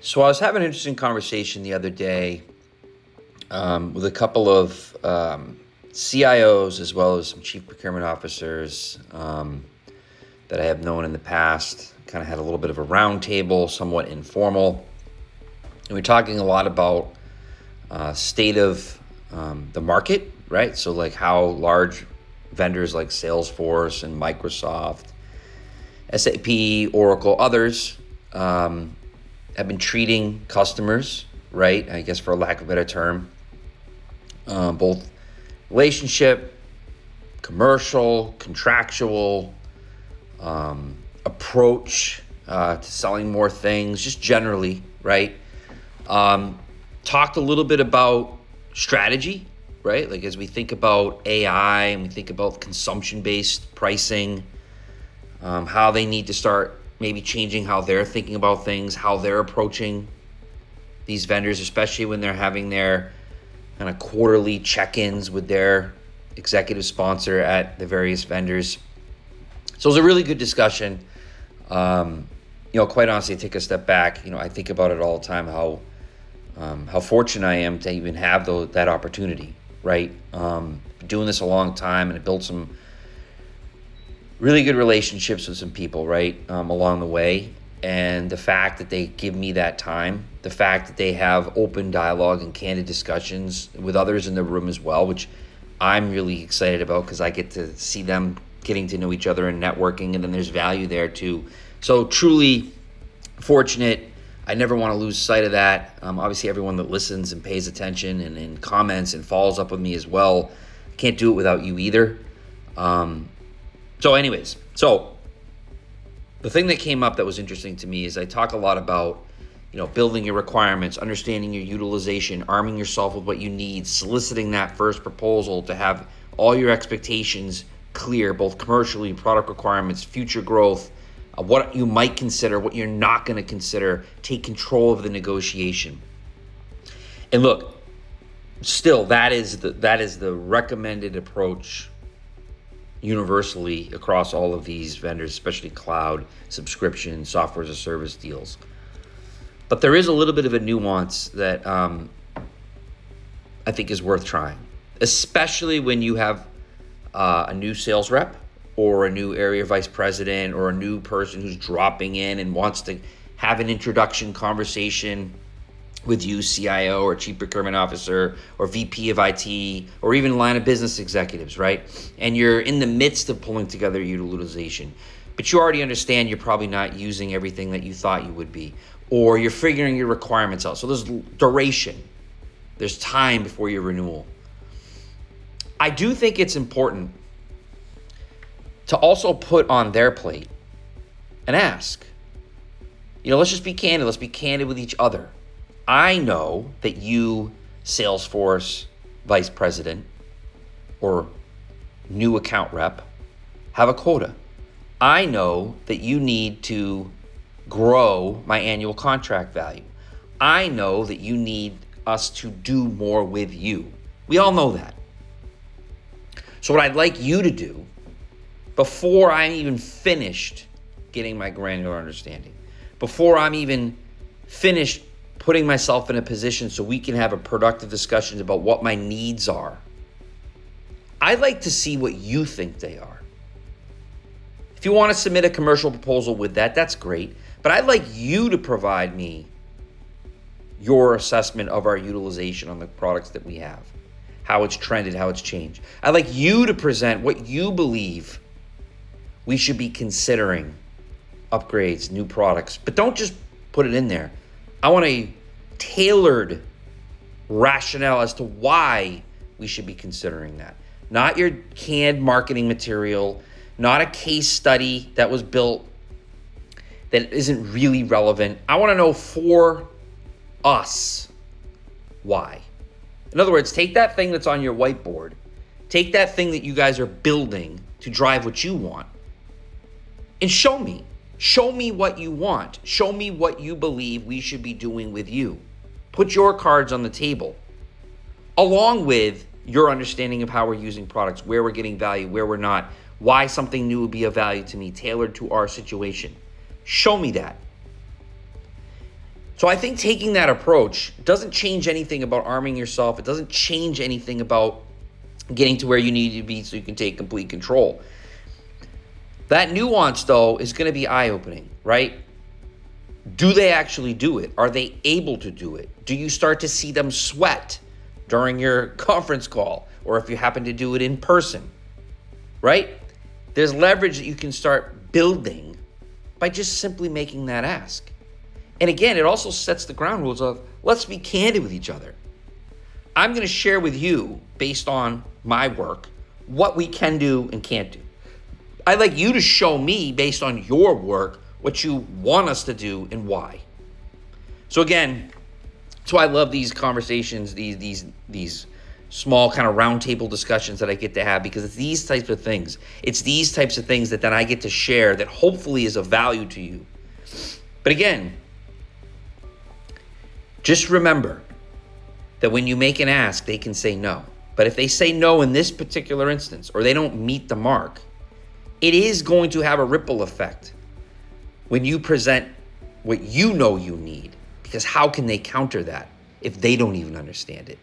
So I was having an interesting conversation the other day with a couple of CIOs as well as some chief procurement officers that I have known in the past. Kind of had a little bit of a roundtable, somewhat informal. And we're talking a lot about state of the market, right? So like how large vendors like Salesforce and Microsoft, SAP, Oracle, others have been treating customers, right? I guess for a lack of a better term, both relationship, commercial, contractual, approach to selling more things, just generally, right? Talked a little bit about strategy, right? Like as we think about AI and we think about consumption-based pricing, how they need to start maybe changing how they're thinking about things, how they're approaching these vendors, especially when they're having their kind of quarterly check-ins with their executive sponsor at the various vendors. So it was a really good discussion. Quite honestly, take a step back. I think about it all the time, how fortunate I am to even have that opportunity, right? Been doing this a long time, and I built some really good relationships with some people, right, along the way. And the fact that they give me that time, the fact that they have open dialogue and candid discussions with others in the room as well, which I'm really excited about because I get to see them getting to know each other and networking, and then there's value there too. So truly fortunate. I never want to lose sight of that. Obviously, everyone that listens and pays attention and comments and follows up with me as well, can't do it without you either. So the thing that came up that was interesting to me is I talk a lot about, building your requirements, understanding your utilization, arming yourself with what you need, soliciting that first proposal to have all your expectations clear, both commercially, product requirements, future growth, what you might consider, what you're not going to consider, take control of the negotiation. And look, still, that is the recommended approach universally across all of these vendors, especially cloud, subscription, software as a service deals. But there is a little bit of a nuance that I think is worth trying, especially when you have a new sales rep or a new area vice president or a new person who's dropping in and wants to have an introduction conversation with you, CIO or chief procurement officer or VP of IT or even line of business executives, right? And you're in the midst of pulling together utilization, but you already understand you're probably not using everything that you thought you would be, or you're figuring your requirements out. So there's duration, there's time before your renewal. I do think it's important to also put on their plate and ask, let's just be candid. Let's be candid with each other. I know that you, Salesforce vice president or new account rep, have a quota. I know that you need to grow my annual contract value. I know that you need us to do more with you. We all know that. So what I'd like you to do before I'm even finished getting my granular understanding, before I'm even finished putting myself in a position so we can have a productive discussion about what my needs are, I'd like to see what you think they are. If you want to submit a commercial proposal with that, that's great. But I'd like you to provide me your assessment of our utilization on the products that we have, how it's trended, how it's changed. I'd like you to present what you believe we should be considering, upgrades, new products. But don't just put it in there. I want a tailored rationale as to why we should be considering that. Not your canned marketing material, not a case study that was built that isn't really relevant. I want to know for us why. In other words, take that thing that's on your whiteboard, take that thing that you guys are building to drive what you want, and show me. Show me what you want. Show me what you believe we should be doing with you. Put your cards on the table, along with your understanding of how we're using products, where we're getting value, where we're not, why something new would be of value to me, tailored to our situation. Show me that. So I think taking that approach doesn't change anything about arming yourself. It doesn't change anything about getting to where you need to be so you can take complete control. That nuance, though, is going to be eye-opening, right? Do they actually do it? Are they able to do it? Do you start to see them sweat during your conference call, or if you happen to do it in person, right? There's leverage that you can start building by just simply making that ask. And again, it also sets the ground rules of, let's be candid with each other. I'm going to share with you, based on my work, what we can do and can't do. I'd like you to show me, based on your work, what you want us to do and why. So again, that's why I love these conversations, these small kind of roundtable discussions that I get to have, because it's these types of things. It's these types of things that then I get to share that hopefully is of value to you. But again, just remember that when you make an ask, they can say no. But if they say no in this particular instance, or they don't meet the mark, it is going to have a ripple effect when you present what you know you need. Because how can they counter that if they don't even understand it?